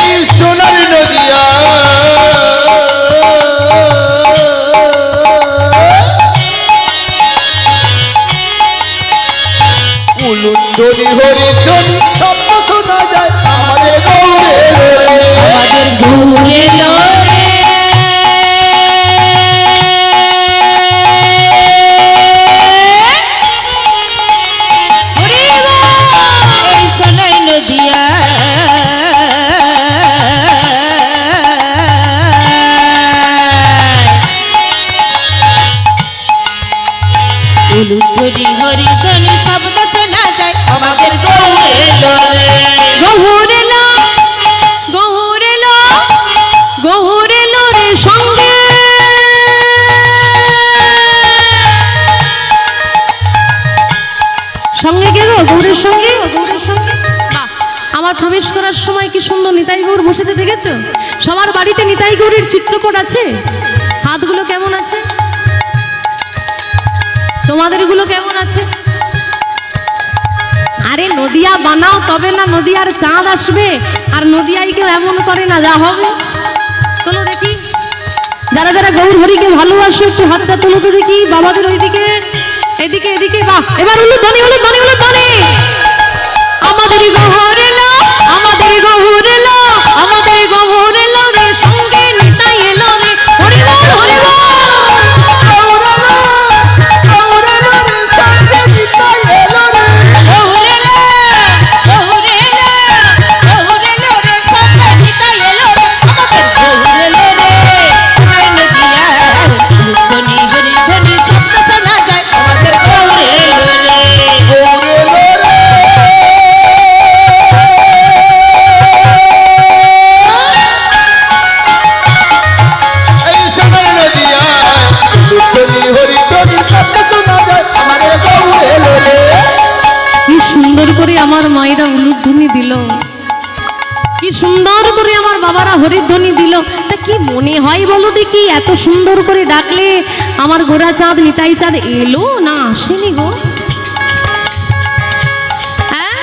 এই সোনার নদিয়া উলুধ্বনি হরিধ্বনি শব্দ শোনা যায় আমাদের গৌর এলো রে, আমাদের গৌর এলো রে। এই সোনার নদিয়া উলুধ্বনি হরিধ্বনি শব্দ শোনা যায় আমাদের গৌর এলো রে। গৌর এলো, গৌর এলো, গৌর এলো রে সঙ্গে। সঙ্গে কে গো? গৌরের সঙ্গে। গৌরের সঙ্গে বাহ! আমার প্রবেশ করার সময় কি সুন্দর নিতাই গৌর বসেছে দেখেছো? সবার বাড়িতে নিতাই গৌরের চিত্রপট আছে। হাতগুলো কেমন আছে? তোমাদের গুলো কেমন আছে? আরে নদিয়া বানাও তবে না নদিয়ার চাঁদ আসবে। আর নদিয়ায় কেউ এমন করে না, যা হবে। তোলো দেখি, যারা যারা গৌর হরিকে ভালোবাসো একটু হাতটা তোলো তো দেখি। বাবাদের ওইদিকে, এদিকে এদিকে। বাহ! এবার হলো ধ্বনি, হলো ধ্বনি, হলো ধ্বনি। আমাদের গৌর এলো, আমাদের গৌর এলো, আমাদের গৌর এলো রে সঙ্গে নিতাই এলো রে। হরি বল হরি বল। গৌর এলো রে সঙ্গে নিতাই এলো রে, গৌর এলো, গৌর এলো, গৌর এলো রে সঙ্গে নিতাই এলো রে। আমাদের গৌর এলো রে। সোনার নদিয়া উলুধ্বনি হরিধ্বনি শব্দ শোনা যায় আমাদের গৌর এলো রে। গৌর এলো রে। এই সোনার নদিয়া উলুধ্বনি হরিধ্বনি শব্দ শোনা যায় আমাদের গৌর এলো রে। কি সুন্দর করে আমার মায়েরা উলুধ্বনি দিল, কি সুন্দর করে আমার বাবারা হরিধ্বনি দিল। তা কি মনে হয় বলো দেখি, এত সুন্দর করে ডাকলে আমার গোরা চাঁদ নিতাই চাঁদ এলো না আসেনি গো? হ্যাঁ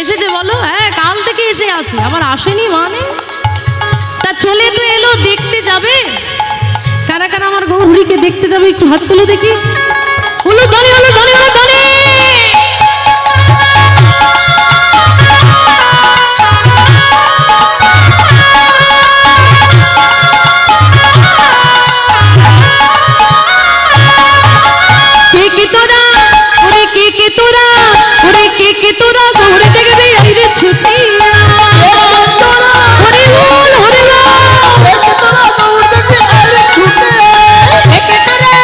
এসেছে বলো? হ্যাঁ কাল থেকে এসে আছে, আবার আসেনি মানে? তা চলে তো এলো, দেখতে যাবে। কারা কারা আমার গৌর হরিকে দেখতে যাবে একটু হাত তুলো দেখি। হলো ধনে, হলো ধনে, হলো ধনে। কে কে তোরা, ওরে কে কে তোরা, ওরে কে কে তোরা গৌর দেখবে আইরে ছুটিয়া। হরি বল হরি বল। দেখে তোরা গৌর দেখে আরে ছুটে, একে তোরা,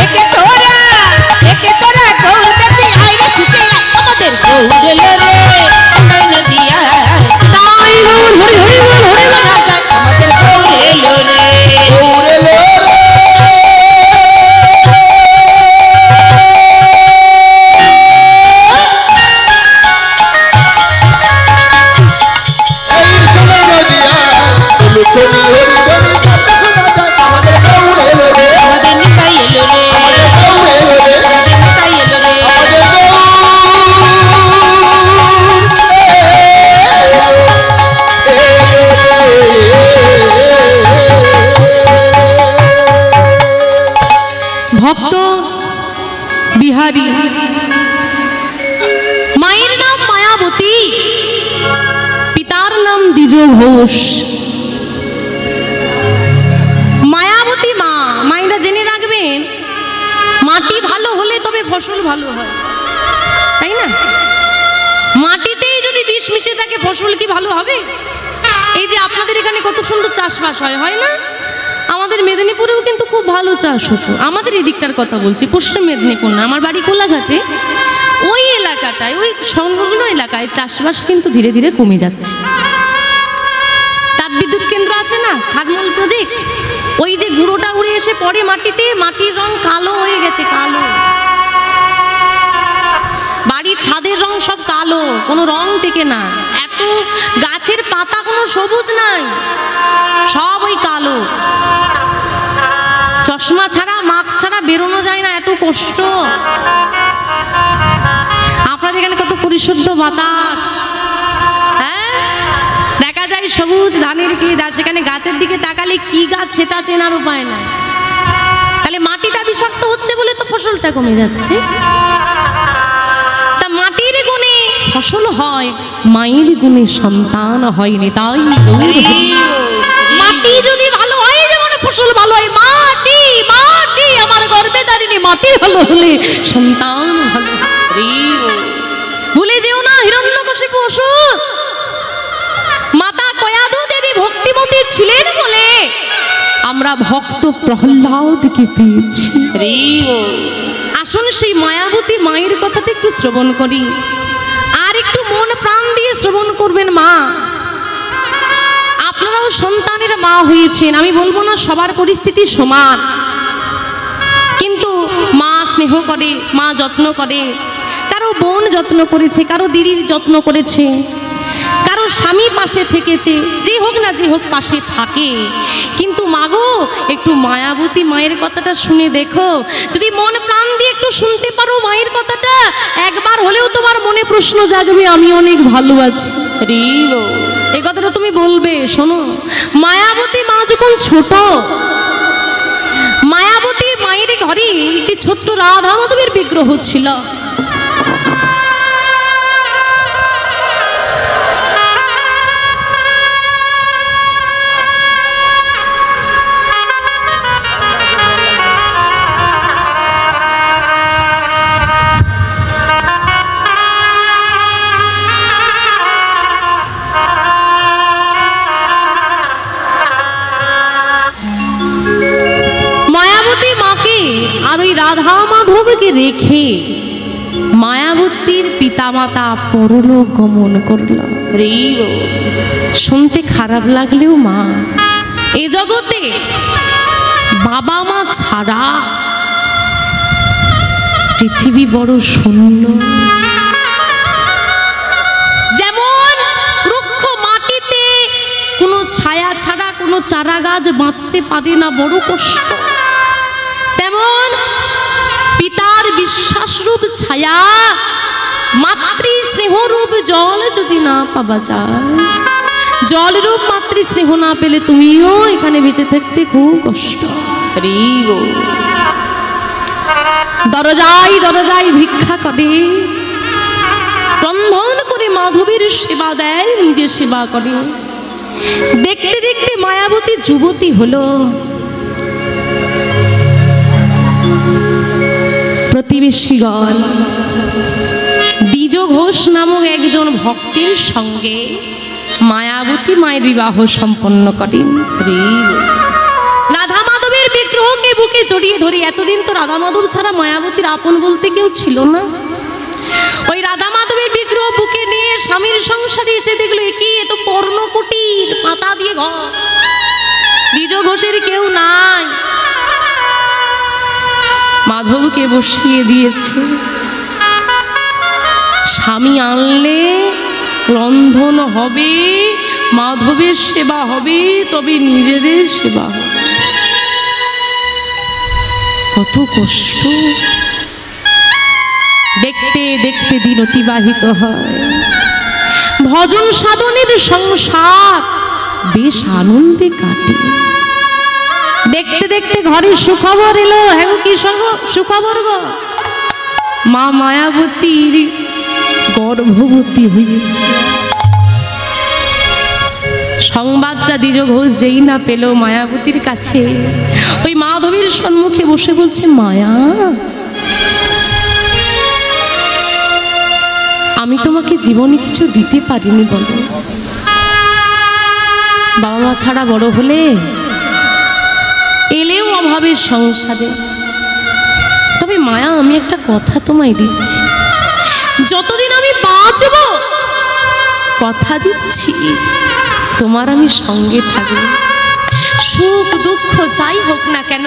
একে তোরা, একে তোরা গৌর দেখবি আইরে ছুটে আয়। আমাদের গৌর এলো রে সোনার নদিয়া তাই গৌর হরি হরি বল হরি বল। আমাদের গৌর এলো রে। গৌর এলো রে। এই সোনার নদিয়া উলুধ্বনি হরিধ্বনি শব্দ শোনা যায় আমাদের গৌর এলো রে, আমাদের নিতাই এলো রে। আমাদের গৌর এলো রে, আমাদের নিতাই এলো রে। আমাদের ভক্ত বিহারী, মায়ের নাম মায়াবতী, পিতার নাম দ্বিজ ঘোষ। মায়াবতী মা, মায়েরা জেনে রাখবেন মাটি ভালো হলে তবে ফসল ভালো হয়, তাই না? মাটিতেই যদি বিষ মিশিয়ে থাকে ফসল কি ভালো হবে? এই যে আপনাদের এখানে কত সুন্দর চাষবাস হয়, হয় না? আমাদের মেদিনীপুরেও কিন্তু খুব ভালো চাষ হতো। আমাদের এই দিকটার কথা বলছি, পশ্চিম মেদিনীপুর না, আমার বাড়ি কোলাঘাটে। ওই এলাকাটায়, ওই সংলগ্ন এলাকায় চাষবাস কিন্তু ধীরে ধীরে কমে যাচ্ছে। তাপবিদ্যুৎ কেন্দ্র আছে না, থার্মাল প্রজেক্ট, ওই যে গুঁড়োটা উড়ে এসে পড়ে মাটিতে, মাটির রং কালো হয়ে গেছে, কালো। বাড়ির ছাদের রং সব কালো, কোনো রং টেকে না। এত গাছের পাতা কোনো সবুজ নাই, সব ওই কালো। চশমা ছাড়া, মাস্ক ছাড়া বেরোনো যায় না, এত কষ্ট। আপনাদের এখানে কত পরিশুদ্ধ বাতাস, হ্যাঁ, দেখা যায় সবুজ ধানের ক্ষেত, আর সেখানে গাছের দিকে তাকালে কি গাছ সেটা চেনার উপায় নাই। তাহলে মাটিটা বিষাক্ত হচ্ছে বলে তো ফসলটা কমে যাচ্ছে। তা মাটির গুণে ফসল হয়, মায়ের গুণে সন্তান হয়নি, তাই মাটি যদি ভালো হয় যেমন ফসল ভালো হয়। মাটি, মাটি আমার গর্বে দাঁড়িয়ে, মাটি ভালো হলে সন্তান ভালো। ভুলে যেও না হিরণ্যকশিপু অসুর, মাতা কয়াদু দেবী ভক্তিমতী ছিলেন বলে আমরা ভক্ত প্রহ্লাদকে পেয়েছি। আসুন সেই মায়াবতী মায়ের কথাটা একটু শ্রবণ করি, আর একটু মন প্রাণ দিয়ে শ্রবণ করবেন। মা, আপনারাও সন্তানের মা হয়েছেন, আমি বলবো না সবার পরিস্থিতি সমান, কিন্তু মা স্নেহ করে, মা যত্ন করে। কারো বোন যত্ন করেছে, কারো দিদির যত্ন করেছে, কারো স্বামী পাশে থেকেছে, যে হোক না যে হোক পাশে থাকে। কিন্তু মাগো, একটু মায়াবতী মায়ের কথাটা শুনে দেখো, যদি মন প্রাণ দিয়ে একটু শুনতে পারো মায়ের কথাটা, একবার হলেও তোমার মনে প্রশ্ন জাগবে, আমি অনেক ভালো আছি। এই কথাটা তুমি বলবে। শোনো, মায়াবতী মা যখন ছোট, মায়াবতী মায়ের ঘরে একটি ছোট্ট রাধা মাধবের বিগ্রহ ছিল। আর ওই রাধা মাধবকে রেখে মায়াবতীর পিতামাতা পরলোক গমন করল। শুনতে খারাপ লাগলেও মা, এ জগতে বাবা মা ছাড়া পৃথিবী বড় শূন্য। যেমন রুক্ষ মাটিতে কোনো ছায়া ছাড়া কোনো চারা গাছ বাঁচতে পারে না, বড় কষ্ট, তেমন পিতার বিশ্বাসরূপ ছায়া, মাতৃ স্নেহরূপ জল যদি না পাওয়া যায়, জলরূপ মাতৃ স্নেহ না পেলে তুমিও এখানে বেঁচে থাকতে খুব কষ্ট। দরজায় দরজায় ভিক্ষা করে, রন্ধন করে মাধবীর সেবা দেয়, নিজে সেবা করে। দেখতে দেখতে মায়াবতী যুবতী হলো। প্রতিবেশীগণ দ্বিজ ঘোষ নামক একজন ভক্তের সঙ্গে মায়াবতী মায়ের বিবাহ সম্পন্ন করেন। রাধা মাধবের বিগ্রহকে বুকে জড়িয়ে ধরে, এতদিন তো রাধা মাধব ছাড়া মায়াবতীর আপন বলতে কেউ ছিল না। ওই রাধা মাধবের বিগ্রহ বুকে নিয়ে স্বামীর সংসারে এসে দেখলো, কি এ তো পর্ণকুটির, পাতা দিয়ে ঘর, দ্বিজ ঘোষের কেউ নাই। মাধবকে বসিয়ে দিয়েছে। স্বামী আনলে রন্ধন হবে, মাধবের সেবা হবে, তবে নিজেদের সেবা হবে। কত কষ্ট! দেখতে দেখতে দিন অতিবাহিত হয়। ভজন সাধনের সংসার বেশ আনন্দে কাটে। দেখতে দেখতে ঘরে সুখবর এলো। হ্যাঁ, কি সুখবর গো? মা মায়াবতীর গর্ভবতী হয়েছে। সংবাদটা দ্বিজ ঘোষ যেই না পেল মায়াবতীর কাছে, ওই মাধবীর সম্মুখে বসে বলছে, মায়া, আমি তোমাকে তোমাকে জীবনে কিছু দিতে পারিনি বলো? বাবা মা ছাড়া বড় হলে, এলেও অভাবের সংসারে। তবে মায়া, আমি একটা কথা তোমায় দিচ্ছি, যতদিন আমি বাঁচব কথা দিচ্ছি তোমার আমি সঙ্গে থাকবো। সুখ দুঃখ যাই হোক না কেন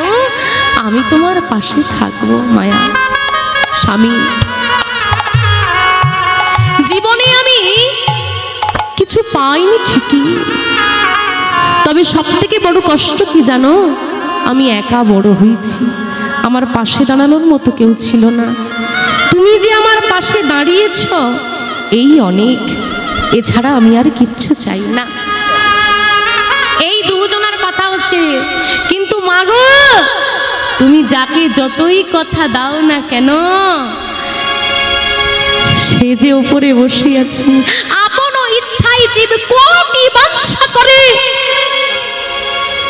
আমি তোমার পাশে থাকবো। মায়া স্বামী, জীবনে আমি কিছু পাইনি ঠিকই, তবে সব থেকে বড় কষ্ট কি জানো? আমি একা বড় হয়েছি, আমার পাশে দাঁড়ানোর মতো কেউ ছিল না। তুমি যে আমার পাশে দাঁড়িয়েছ এই অনেক, এছাড়া আমি আর কিচ্ছু চাই না। এই দুজনের কথা হচ্ছে। কিন্তু মাগো, তুমি যাকে যতই কথা দাও না কেন, সে যে উপরে বসে আছে, আপন ইচ্ছায় জীব কোটি বাঞ্ছা করে,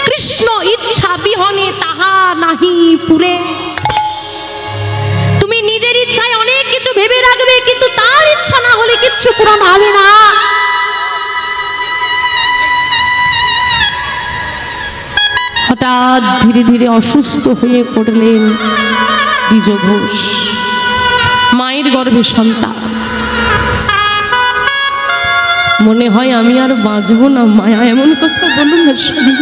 কৃষ্ণ ইচ্ছা বিহনে তাহা নাহি পুরে। তুমি নিজের ইচ্ছায় অনেক কিছু ভেবে রাখবে, কিন্তু তার ইচ্ছা না হলে কিচ্ছু পূরণ হবে না। হঠাৎ ধীরে ধীরে অসুস্থ হয়ে পড়লেন দ্বিজ ঘোষ, মায়ের গর্ভে সন্তান। মনে হয় আমি আর বাঁচবো না। মায়া, এমন কথা বলো না স্বামী,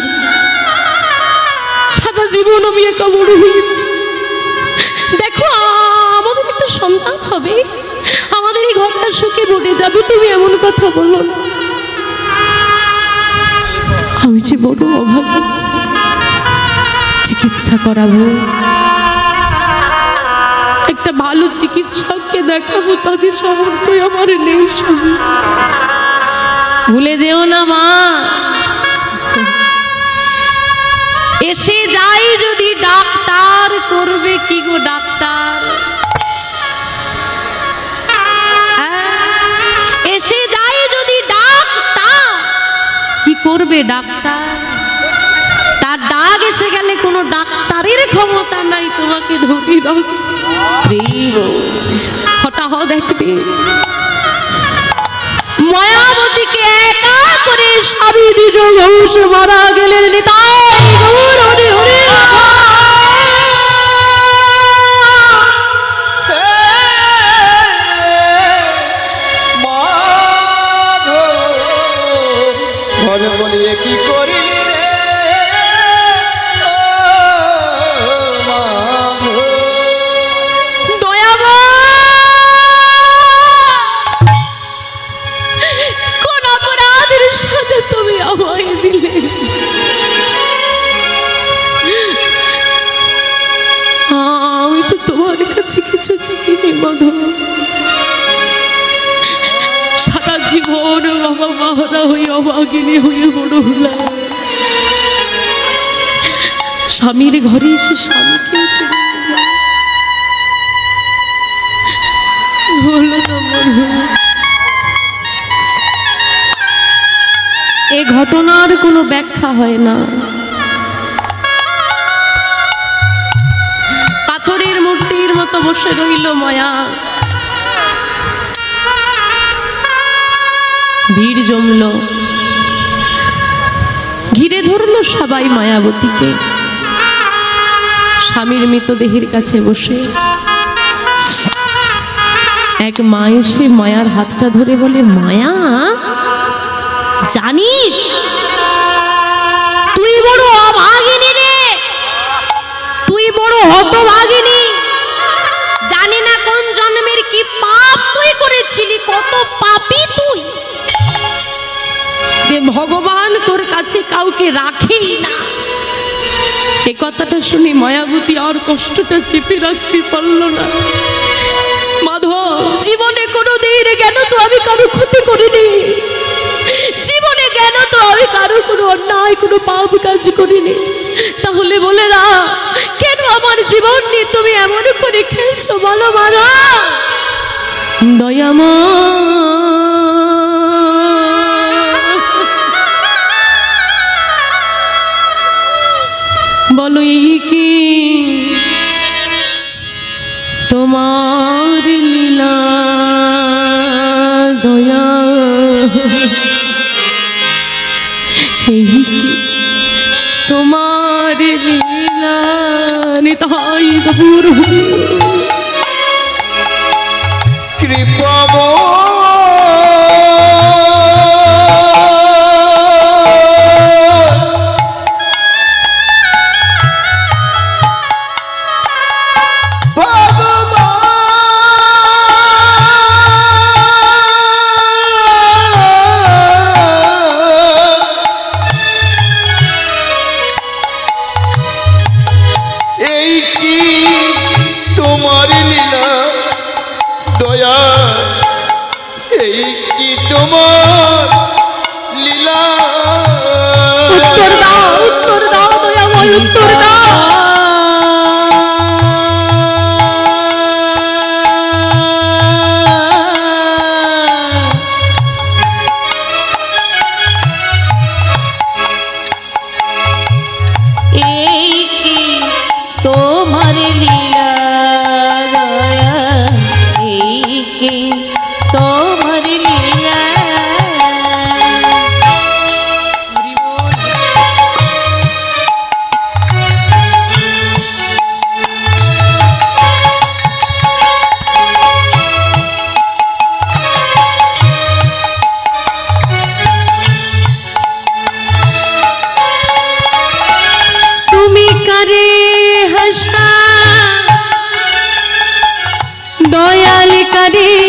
সারা জীবন আমি একা বড় হয়েছি। দেখো, আমাদের একটা সন্তান হবে, আমাদের এই ঘরটা সুখে ভরে যাবে, তুমি এমন কথা বলো না। আমি যে বড় অভাগী, চিকিৎসা করাবো, একটা ভালো চিকিৎসককে দেখাবো, তাদের সামর্থ্য আমার নেই। স্বামী, ভুলে যেও না মা। এসে যাই যদি ডাক্তার, করবে কি গো ডাক্তার? এসে যাই যদি ডাক্তার, কি করবে ডাক্তার? তার ডাক এসে গেলে কোনো ডাক্তারের ক্ষমতা নাই তোমাকে ধরে রাখতে। হঠাৎ একদিন মায়াবতীকে একা করে স্বামী দ্বিজ ঘোষ মারা গেলেন। নিতাই গৌর হরি হরি। ঘরে বলিয়ে কি করি তুমি আমায় দিলে, আমি তো তোমার কাছে কিছু চিনি মাধব। সারা জীবন বাবা মারা হয়ে অভাগিনী হয়ে বড় হলাম, স্বামীর ঘরে এসে স্বামীকে হলো না মাধব। এ ঘটনার কোনো ব্যাখ্যা হয় না। পাথরের মূর্তির মতো বসে রইল মায়া। ভিড় জমল, ঘিরে ধরল সবাই মায়াবতীকে। স্বামীর মৃতদেহের কাছে বসে আছে। এক মা এসে মায়ার হাতটা ধরে বলে, মায়া, জানিস তুই বড় অভাগিনী রে, তুই বড় হতভাগিনী। জানি না কোন জন্মের কি পাপ তুই করেছিলি, কত পাপী তুই, যে ভগবান তোর কাছে কাউকে রাখেই না। এ কথাটা শুনে মায়াবতী আর কষ্টটা চেপে রাখতে পারল না। মাধব, জীবনে কোনোদিন কেন তো আমি কারো ক্ষতি করিনি, জীবনে কেন তো আমি কারো কোনো অন্যায় কোনো পাপ কাজ করিনি। তাহলে বলে না, কেন আমার জীবন নিয়ে তুমি এমন করে খেলছো বলো মারা? দয়ামা, বলো এই কি তোমার লীলা নিতাই গৌর হরি। দয়াল কারে